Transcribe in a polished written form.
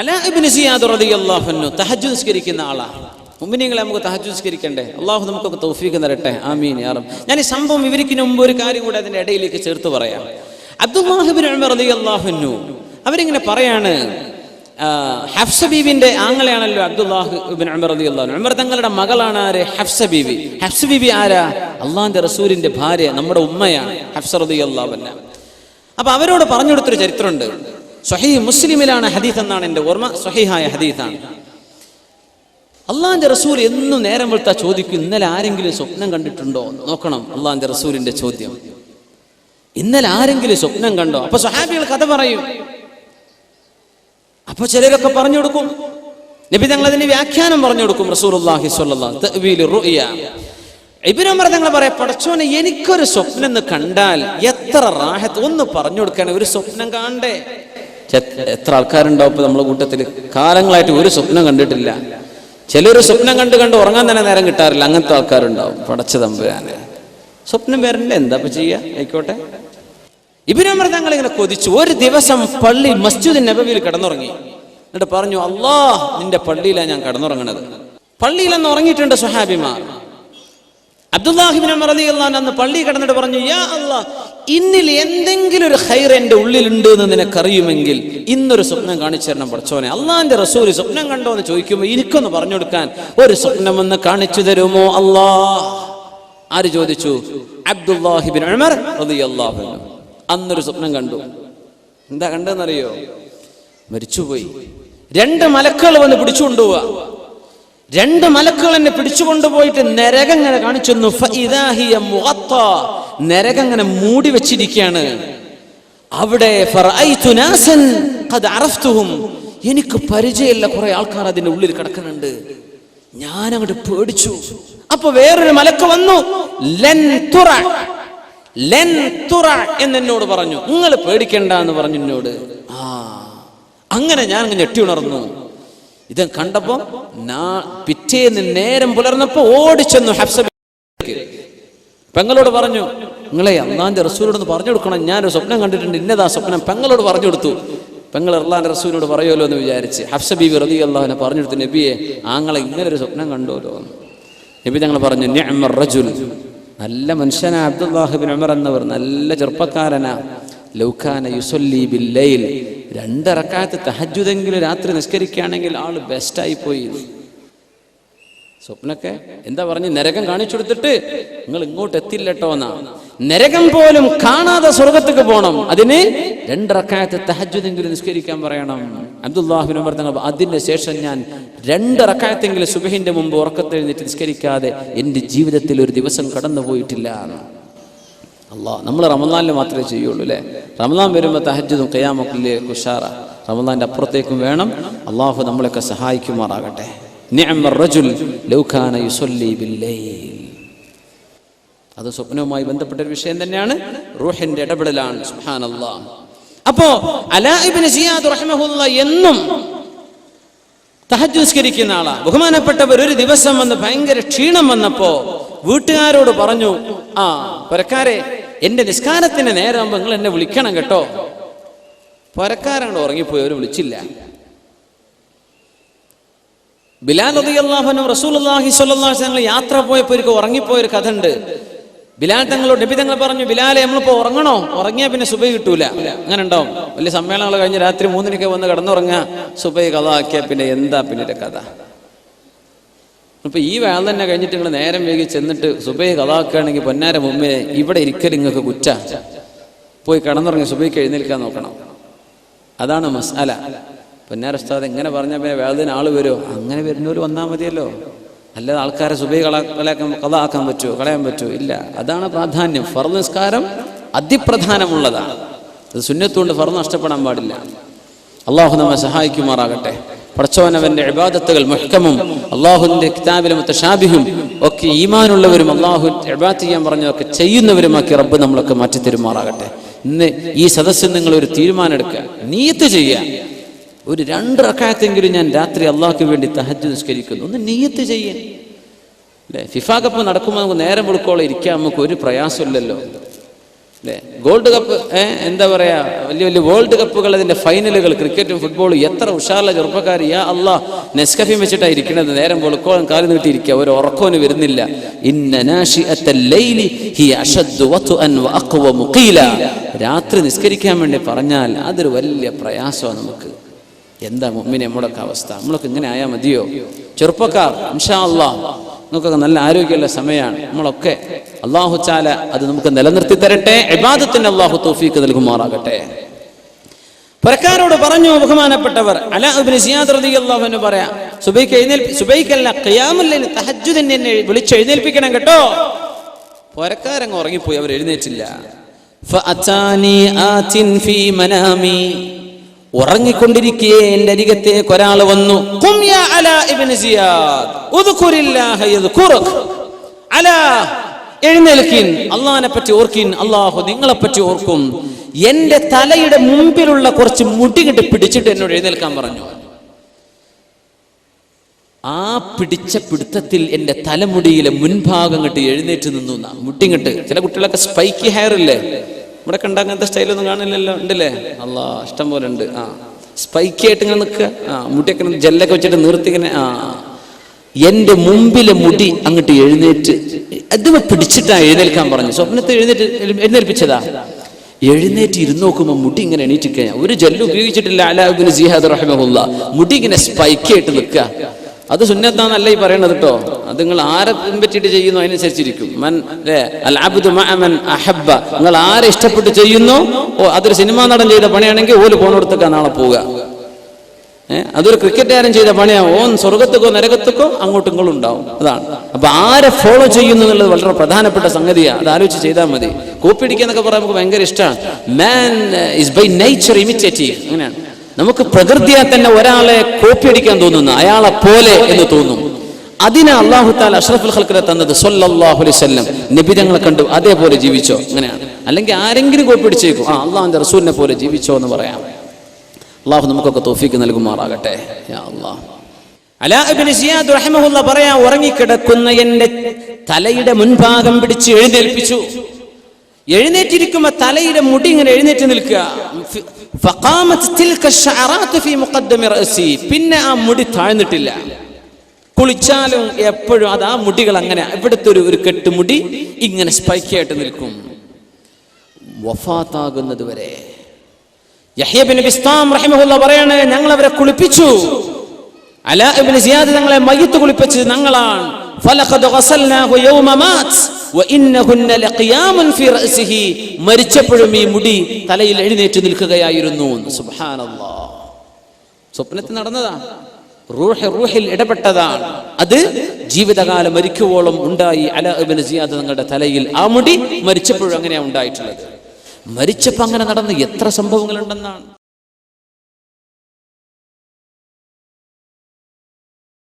അലാ ഇബ്നു സിയാദ് റളിയല്ലാഹു അൻഹു തഹജ്ജുദ് നിസ്കരിക്കുന്ന ആളാണ്. മുഅ്മിനീങ്ങളെ നമുക്ക് തഹജ്ജുദ് നിസ്കരിക്കണ്ടേ? അള്ളാഹു നമുക്കൊക്കെ തൗഫീഖ് തരട്ടെ, ആമീൻ യാ റബ്ബ്. ഞാൻ ഈ സംഭവം വിവരിക്കുന്ന മുമ്പ് ഒരു കാര്യം കൂടെ അതിന്റെ ഇടയിലേക്ക് ചേർത്ത് പറയാം. അബ്ദുല്ലാഹ് ഇബ്നു ഉമർ റളിയല്ലാഹു അൻഹു അവരിങ്ങനെ പറയാണ്, ഹഫ്സ ബീവിന്റെ ആങ്ങളെയാണല്ലോ അബ്ദുല്ലാഹ് ഇബ്നു ഉമർ റളിയല്ലാഹു അൻഹു. ഉമർ തങ്ങളുടെ മകളാണ് ആര്? ഹഫ്സ ബീവി. ഹഫ്സ ബീവി ആരാ? അള്ളാഹിന്റെ റസൂലിന്റെ ഭാര്യ, നമ്മുടെ ഉമ്മയാണ് ഹഫ്സ റളിയല്ലാഹു അൻഹ. അപ്പൊ അവരോട് പറഞ്ഞു കൊടുത്തൊരു ചരിത്രമുണ്ട്. സ്വഹീഹ് മുസ്ലിമിലാണ് ഹദീസ് എന്നാണ് എൻ്റെ ഓർമ്മ, സ്വഹീഹായ ഹദീസാണ്. അള്ളാഹിന്റെ റസൂൽ എന്നും നേരം വെളുത്താ ചോദിക്കും, ഇന്നലെ ആരെങ്കിലും സ്വപ്നം കണ്ടിട്ടുണ്ടോ? നോക്കണം അള്ളാഹിന്റെ റസൂലിന്റെ ചോദ്യം, ഇന്നലെ ആരെങ്കിലും സ്വപ്നം കണ്ടോ? അപ്പൊ സ്വഹാബികൾ കഥ പറയും. അപ്പൊ ചിലരൊക്കെ പറഞ്ഞു കൊടുക്കും, നബി തങ്ങൾ അതിന് വ്യാഖ്യാനം പറഞ്ഞു കൊടുക്കും. റസൂലുള്ളാഹി സ്വല്ലല്ലാഹു തഅ്വീലു റുഅ്യ. ഇബ്നു ഉമർ തങ്ങൾ പറയാം, പടച്ചോനെ എനിക്കൊരു സ്വപ്നം എന്ന് കണ്ടാൽ എത്ര റാഹത്ത്, ഒന്ന് പറഞ്ഞു കൊടുക്കാൻ. ഒരു സ്വപ്നം കാണണ്ടേ? എത്ര ആൾക്കാരുണ്ടാവും ഇപ്പൊ നമ്മളെ കൂട്ടത്തിൽ കാലങ്ങളായിട്ട് ഒരു സ്വപ്നം കണ്ടിട്ടില്ല. ചിലർ സ്വപ്നം കണ്ട് ഉറങ്ങാൻ തന്നെ നേരം കിട്ടാറില്ല. അങ്ങനത്തെ ആൾക്കാരുണ്ടാവും. പടച്ച തമ്പുരാനെ, സ്വപ്നം വരണ്ടേ, എന്താ ഇപ്പൊ ചെയ്യാ? ആയിക്കോട്ടെ. ഇബ്നു ഉമർ തങ്ങൾ ഇങ്ങനെ കൊതിച്ചു. ഒരു ദിവസം പള്ളി മസ്ജിദ് നബവിയിൽ കിടന്നുറങ്ങി. എന്നിട്ട് പറഞ്ഞു, അല്ലാഹ് നിന്റെ പള്ളിയിലാണ് ഞാൻ കിടന്നുറങ്ങണത്. പള്ളിയിലെന്ന് ഉറങ്ങിയിട്ടുണ്ട് സ്വഹാബിമാർ. അബ്ദുല്ലാഹി ഇബ്നു ഉമർ റളിയല്ലാഹു അൻഹു അന്ന് പള്ളി കിടന്നിട്ട് പറഞ്ഞു, യാ അല്ലാഹ്, ഇന്നിൽ എന്തെങ്കിലും ഒരു ഖൈർ എൻ്റെ ഉള്ളിലുണ്ട് എന്ന് നിനക്കറിയുമെങ്കിൽ ഇന്നൊരു സ്വപ്നം കാണിച്ചു തരണം പടച്ചോനെ. അള്ളാഹിന്റെ റസൂൽ സ്വപ്നം കണ്ടോ എന്ന് ചോദിക്കുമ്പോൾ എനിക്കൊന്ന് പറഞ്ഞു കൊടുക്കാൻ ഒരു സ്വപ്നം ഒന്ന് കാണിച്ചു തരുമോ അല്ലാഹ്? ആര് ചോദിച്ചു? അബ്ദുല്ലാഹി ഇബ്നു ഉമർ റളിയല്ലാഹു അൻഹു. അന്നൊരു സ്വപ്നം കണ്ടു. എന്താ കണ്ടെന്നറിയോ? മരിച്ചുപോയി. 2 മലക്കുകൾ വന്ന് പിടിച്ചുകൊണ്ടുപോവാ. 2 മലക്കുകൾ എന്നെ പിടിച്ചുകൊണ്ടുപോയിട്ട് നരകം ഇങ്ങനെ കാണിച്ചു. നരകം ഇങ്ങനെ മൂടി വെച്ചിരിക്കുകയാണ്. അവിടെ എനിക്ക് പരിചയമില്ല കുറെ ആൾക്കാർ അതിന്റെ ഉള്ളിൽ കിടക്കുന്നുണ്ട്. ഞാൻ അങ്ങോട്ട് പേടിച്ചു. അപ്പൊ വേറൊരു മലക്ക് വന്നു, എന്നോട് പറഞ്ഞു, നിങ്ങൾ പേടിക്കണ്ട എന്ന് പറഞ്ഞു എന്നോട്. അങ്ങനെ ഞാൻ ഞെട്ടി ഉണർന്നു. ഇത് കണ്ടപ്പോ പിറ്റേന്ന് നേരം പുലർന്നപ്പോ ഓടിച്ചെന്നു ഹഫ്സ പെങ്ങളോട് പറഞ്ഞു, നിങ്ങളെ അള്ളാഹിന്റെ റസൂലിനോട് പറഞ്ഞു കൊടുക്കണം, ഞാനൊരു സ്വപ്നം കണ്ടിട്ടുണ്ട്, ഇന്നതാ സ്വപ്നം. പെങ്ങളോട് പറഞ്ഞു കൊടുത്തു. പെങ്ങൾ അള്ളാഹിന്റെ റസൂലിനോട് പറയുമല്ലോ എന്ന് വിചാരിച്ച് ഹഫ്സ ബീവി റളിയല്ലാഹു അൻഹ പറഞ്ഞു കൊടുത്തു, നബിയെ ആങ്ങളെ ഇങ്ങനെ ഒരു സ്വപ്നം കണ്ടോലോ. നബി തങ്ങൾ പറഞ്ഞു, നിഅ്മർ റജുൽ, നല്ല മനുഷ്യനാ അബ്ദുല്ലാഹി ഇബ്നു ഉമർ എന്നവർ, നല്ല ചെറുപ്പക്കാരനാ. ലൗ കാന യുസല്ലി ബില്ലൈൽ, 2 റക്അത്ത് തഹജ്ജുദെങ്കിലും രാത്രി നിസ്കരിക്കുകയാണെങ്കിൽ ആള് ബെസ്റ്റായി പോയി. സ്വപ്നൊക്കെ എന്താ പറഞ്ഞ് നരകം കാണിച്ചു കൊടുത്തിട്ട് നിങ്ങൾ ഇങ്ങോട്ട് എത്തില്ലട്ടോ എന്നാ. നരകം പോലും കാണാതെ സ്വർഗത്തേക്ക് പോകണം, അതിന് 2 റക്അത്ത് തഹജ്ജുദെങ്കിലും നിസ്കരിക്കാൻ പറയണം. അബ്ദുല്ലാഹി ഇബ്നു ഉമർ തങ്ങൾ, അതിന്റെ ശേഷം ഞാൻ 2 റക്അത്തെങ്കിലും സുബ്ഹിന്റെ മുമ്പ് ഉറക്കത്തെഴുന്നേറ്റ് നിസ്കരിക്കാതെ എൻ്റെ ജീവിതത്തിൽ ഒരു ദിവസം കടന്നു പോയിട്ടില്ല. അല്ലാഹ്, നമ്മൾ റമദാനിൽ മാത്രമേ ചെയ്യുള്ളൂ അല്ലേ? റമദാൻ വരുമ്പോൾ തഹജ്ജുദും ഖിയാമത്തുൽ ഉഷാറ. റമദാന്റെ അപ്പുറത്തേക്കും വേണം. അള്ളാഹു നമ്മളെയൊക്കെ സഹായിക്കുമാറാകട്ടെ. നിഅ്മർ റജുൽ ലൗ കാന യുസല്ലി ബില്ലൈൽ. അത് സ്വപ്നവുമായി ബന്ധപ്പെട്ട ഒരു വിഷയം തന്നെയാണ്. റൂഹിന്റെ ഇടപെടലാണ്. സുബ്ഹാനല്ലാഹ്. അപ്പോ അലാ ഇബ്നു സിയാദ് റഹിമഹുല്ലാഹ് എന്നും തഹജ്ജുദ് നിസ്കരിക്കുന്ന ആളാ. ബഹുമാനപ്പെട്ടവർ ഒരു ദിവസം വന്ന് ഭയങ്കര ക്ഷീണം വന്നപ്പോ വീട്ടുകാരോട് പറഞ്ഞു, പുരക്കാരെ, എന്റെ നിസ്കാരത്തിന് നേരമാകുമ്പോ നിങ്ങൾ എന്നെ വിളിക്കണം കേട്ടോ. പുരക്കാരങ്ങോട് ഉറങ്ങിപ്പോയി, അവർ വിളിച്ചില്ല. ബിലാൽ റളിയല്ലാഹു അൻഹു റസൂലുള്ളാഹി സ്വല്ലല്ലാഹു അലൈഹി വസല്ലം യാത്ര പോയപ്പോൾ ഉറങ്ങിപ്പോയൊരു കഥ ഉണ്ട്. ബിലാൽ തങ്ങളോട് നബി തങ്ങൾ പറഞ്ഞു, ബിലാലെ നമ്മളിപ്പോ ഉറങ്ങണോ? ഉറങ്ങിയാൽ പിന്നെ സുബഹി കിട്ടൂല. അങ്ങനെ ഉണ്ടാവും. വലിയ സമ്മേളനങ്ങൾ കഴിഞ്ഞ് രാത്രി 3 വന്ന് കിടന്നുറങ്ങുക, സുബഹി ഖളാ ആക്കിയാൽ പിന്നെ എന്താ പിന്നെ കഥ? ഇപ്പൊ ഈ വേള തന്നെ കഴിഞ്ഞിട്ട് നിങ്ങൾ നേരം വൈകി ചെന്നിട്ട് സുബഹി ഖളാ ആക്കുകയാണെങ്കിൽ പൊന്നാര മുമ്പേ ഇവിടെ ഇരിക്കൽ നിങ്ങൾക്ക് കുറ്റ. പോയി കിടന്നുറങ്ങി സുബഹിക്ക് എഴുന്നേൽക്കാൻ നോക്കണം. അതാണ് മസ്അല. പൊന്നാര ഉസ്താദ് എങ്ങനെ പറഞ്ഞാൽ പിന്നെ വേളത്തിന് ആള് വരുമോ? അങ്ങനെ വരുന്നവർ വന്നാൽ മതിയല്ലോ. അല്ലാതെ ആൾക്കാരെ സുബഹി ഖളാ ആക്കാൻ പറ്റുമോ? കളയാൻ പറ്റുമോ? ഇല്ല. അതാണ് പ്രാധാന്യം. ഫർദ് നിസ്കാരം അതിപ്രധാനമുള്ളതാണ്. അത് സുന്നത്തുകൊണ്ട് ഫർദ് നഷ്ടപ്പെടാൻ പാടില്ല. അള്ളാഹു നമ്മെ സഹായിക്കുമാറാകട്ടെ. പടച്ചവനവന്റെ ഇബാദത്തുകൾ മുഹ്കമും അള്ളാഹുവിന്റെ കിതാബിലെ മുത്തശാബിഹും ഒക്കെ ഈമാനുള്ളവരും അള്ളാഹു ഇബാദത്ത് ചെയ്യാൻ പറഞ്ഞതൊക്കെ ചെയ്യുന്നവരുമാക്കി റബ്ബ് നമ്മളൊക്കെ മാറ്റി തരുമാറാകട്ടെ. ഇന്ന് ഈ സദസ്സിൽ നിങ്ങൾ ഒരു തീരുമാനം എടുക്കുക, നിയ്യത്ത് ചെയ്യുക. ഒരു 2 റക്അത്തെങ്കിലും ഞാൻ രാത്രി അള്ളാഹ്ക്ക് വേണ്ടി തഹജ്ജുദ് നിസ്കരിക്കുന്നു. ഒന്ന് നിയ്യത്ത് ചെയ്യാൻ അല്ലേ? ഫിഫ കപ്പ് നടക്കുമ്പോൾ നമുക്ക് നേരം വെളുക്കോളം ഇരിക്കാൻ നമുക്ക് ഒരു പ്രയാസമില്ലല്ലോ അല്ലേ? ഗോൾഡ് കപ്പ്, എന്താ പറയാ, വലിയ വലിയ വേൾഡ് കപ്പുകൾ, അതിന്റെ ഫൈനലുകൾ, ക്രിക്കറ്റും ഫുട്ബോളും, എത്ര ഉഷാറുള്ള ചെറുപ്പക്കാർ, യാ അല്ലാ, നെസ്കഫി വെച്ചിട്ടാണ് ഇരിക്കുന്നത്. നേരം വെളുക്കോളം കാല് നീട്ടിയിരിക്കുക, ഒരു ഉറക്കോന് വരുന്നില്ല. ഇന്ന നാശിഅത്തൽ ലൈലി ഹിയ അശദ്ദു വത്അൻ വഅഖ്വമു ഖീല. രാത്രി നിസ്കരിക്കാൻ വേണ്ടി പറഞ്ഞാൽ അതൊരു വലിയ പ്രയാസമാണ് നമുക്ക്. എന്താ മുഅ്മിനെ നമ്മുടെയൊക്കെ അവസ്ഥ? നമ്മളൊക്കെ ഇങ്ങനെ ആയാൽ മതിയോ? ചെറുപ്പക്കാർ, ഇൻഷാ അല്ലാഹ് നമുക്കൊക്കെ നല്ല ആരോഗ്യമുള്ള സമയമാണ്. നമ്മളൊക്കെ അല്ലാഹു തആല അത് നമുക്ക് നിലനിർത്തി തരട്ടെ. ഇബാദത്തിന് അല്ലാഹു തൗഫീഖ് നൽകുമാറാകട്ടെ. പരക്കാരോട് പറഞ്ഞു ബഹുമാനപ്പെട്ടവർ അലാ ഇബ്നു സിയാദ് റളിയല്ലാഹു അൻഹു പറയാ, സുബൈക്കല്ല ഖിയാമുൽ ലൈൽ, തഹജ്ജുദിന് എന്നെ വിളിച്ചെഴുന്നേൽപ്പിക്കണം കേട്ടോ. പരക്കാരങ്ങ് ഉറങ്ങിപ്പോയി, അവർ എഴുന്നേറ്റില്ല. ഫഅതാനി ആതിൻ ഫീ മനാമി, ഉറങ്ങിക്കൊണ്ടിരിക്കേ എന്റെ അരികത്തേക്ക് ഒരാൾ വന്നു. ഖും യാ അലാ ഇബ്നു സിയാദ് ഉദ്കുരില്ലാഹ യദ്കുറുക. അലാ, എഴുന്നേൽക്കിൻ, അല്ലാഹനെ പറ്റി ഓർക്കിൻ, അല്ലാഹു നിങ്ങളെ പറ്റി ഓർക്കും. എന്റെ തലയുടെ മുമ്പിലുള്ള കുറച്ച് മുടി കെട്ടി പിടിച്ചിട്ട് എന്നോട് എഴുന്നേൽക്കാൻ പറഞ്ഞു. ആ പിടിച്ച പിടുത്തത്തിൽ എന്റെ തലമുടിയിലെ മുൻഭാഗം കെട്ടി എഴുന്നേറ്റ് നിന്നു. മുട്ടിങ്ങട്ട്, ചില കുട്ടികളൊക്കെ സ്പൈക്കി ഹെയർ ഇല്ലേ, ഇവിടെ കണ്ട അങ്ങനത്തെ സ്റ്റൈലൊന്നും കാണില്ലല്ലോ, ഉണ്ടല്ലേ? അല്ലാ, ഇഷ്ടം പോലെ ഉണ്ട്. സ്പൈക്കി ആയിട്ട് ഇങ്ങനെ നിൽക്കുക, മുടിയൊക്കെ ജെല്ലൊക്കെ വെച്ചിട്ട് നിർത്തിങ്ങനെ. എന്റെ മുമ്പിലെ മുടി അങ്ങോട്ട് എഴുന്നേറ്റ്, അത് പിടിച്ചിട്ടാ എഴുന്നേൽക്കാൻ പറഞ്ഞു. സ്വപ്നത്തെ എഴുന്നേൽപ്പിച്ചതാ. എഴുന്നേറ്റ് ഇരുന്ന് നോക്കുമ്പോൾ മുടി ഇങ്ങനെ എണീറ്റിക്കുക. ഒരു ജെല്ല് ഉപയോഗിച്ചിട്ടില്ല അലാ ഇബ്നു സിയാദ് റഹിമഹുല്ലാ. മുടി ഇങ്ങനെ സ്പൈക്കി ആയിട്ട് നിൽക്കുക. അത് സുന്നത്താന്നല്ല ഈ പറയണത് കേട്ടോ. അത് നിങ്ങൾ ആരെ പറ്റിയിട്ട് ചെയ്യുന്നു അതിനനുസരിച്ചിരിക്കും. നിങ്ങൾ ആരെ ഇഷ്ടപ്പെട്ട് ചെയ്യുന്നു, അതൊരു സിനിമാ നടൻ ചെയ്ത പണിയാണെങ്കിൽ ഓല് പോണോടത്തേക്കാ നാളെ പോവുക. അതൊരു ക്രിക്കറ്റുകാരൻ ചെയ്ത പണിയാ, ഓൻ സ്വർഗത്തേക്കോ നരകത്തേക്കോ അങ്ങോട്ടും ഇങ്ങോട്ടും ഉണ്ടാവും. അതാണ്. അപ്പൊ ആരെ ഫോളോ ചെയ്യുന്നു എന്നുള്ളത് വളരെ പ്രധാനപ്പെട്ട സംഗതിയാണ്. അത് ആലോചിച്ച് ചെയ്താൽ മതി. കോപ്പി അടിക്കുക എന്നൊക്കെ പറയാൻ നമുക്ക് ഭയങ്കര ഇഷ്ടമാണ്. Man is by nature imitative. അങ്ങനെയാണ്. നമുക്ക് പ്രകൃതിയെ തന്നെ ഒരാളെ കോപ്പി അടിക്കാൻ തോന്നുന്നു, അയാളെ പോലെ എന്ന് തോന്നും. അതിനെ അല്ലാഹു തആല അഷ്റഫുൽ ഖൽഖിനെ തന്നത് സ്വല്ലല്ലാഹു അലൈഹി വസല്ലം. നബി തങ്ങളെ കണ്ടു അതേപോലെ ജീവിച്ചോ, അങ്ങനെയാണ്. അല്ലെങ്കിൽ ആരെങ്കിലും കോപ്പി അടിച്ചേക്കും, അള്ളാഹുവിന്റെ റസൂലിനെ പോലെ ജീവിച്ചോ എന്ന് പറയാം. അള്ളാഹു നമുക്കൊക്കെ തൗഫീഖ് നൽകുമാറാകട്ടെ. യാ അല്ലാഹ്. അലാ ഇബ്നു സിയാദ് റഹിമഹുല്ലാ പറയാ, ഉറങ്ങിക്കിടക്കുന്ന എന്റെ തലയുടെ മുൻഭാഗം പിടിച്ച് എഴുന്നേൽപ്പിച്ചു. എഴുന്നേറ്റിരിക്കുമ്പോ തലയുടെ മുടി ഇങ്ങനെ എഴുന്നേറ്റ് നിൽക്കുക. പിന്നെ ആ മുടി താഴ്ന്നിട്ടില്ല. കുളിച്ചാലും എപ്പോഴും അത് ആ മുടികൾ അങ്ങനെ ഇവിടുത്തെ ഒരു കെട്ടുമുടി ഇങ്ങനെ സ്പൈക്കായിട്ട് നിൽക്കും വഫാത്താകുന്നത് വരെ. യഹ്യ ഇബ്നു ബിസ്താം റഹിമഹുല്ലാഹ് പറയാണ്, ഞങ്ങൾ അവരെ കുളിപ്പിച്ചു. അലാ ഇബ്നു സിയാദ് തങ്ങളെ മയ്യിത്ത് കുളിപ്പിച്ചത് ഞങ്ങളാണ്. ഫലഖദ് ഗസൽനാഹു യൗമ മാത് വഇന്നഹുന്ന ലഖിയാമുൻ ഫീ റഅസിഹി. മരിച്ചപ്പോഴും ഈ മുടി തലയിൽ എഴുന്നേറ്റ് നിൽക്കുകയായിരുന്നു. സുബ്ഹാനല്ലാഹ്. സ്വപ്നത്തിൽ നടന്നതാ. റൂഹിൽ ഇടപെട്ടതാണ്. അത് ജീവിതകാലം മരിക്കുവോളം ഉണ്ടായി അലാ ഇബ്നു സിയാദ് തങ്ങളുടെ തലയിൽ ആ മുടി. മരിച്ചപ്പോഴും അങ്ങനെയാണ് ഉണ്ടായിട്ടുള്ളത്. മരിച്ചപ്പോൾ അങ്ങനെ നടന്ന എത്ര സംഭവങ്ങൾ ഉണ്ടെന്നാണ്.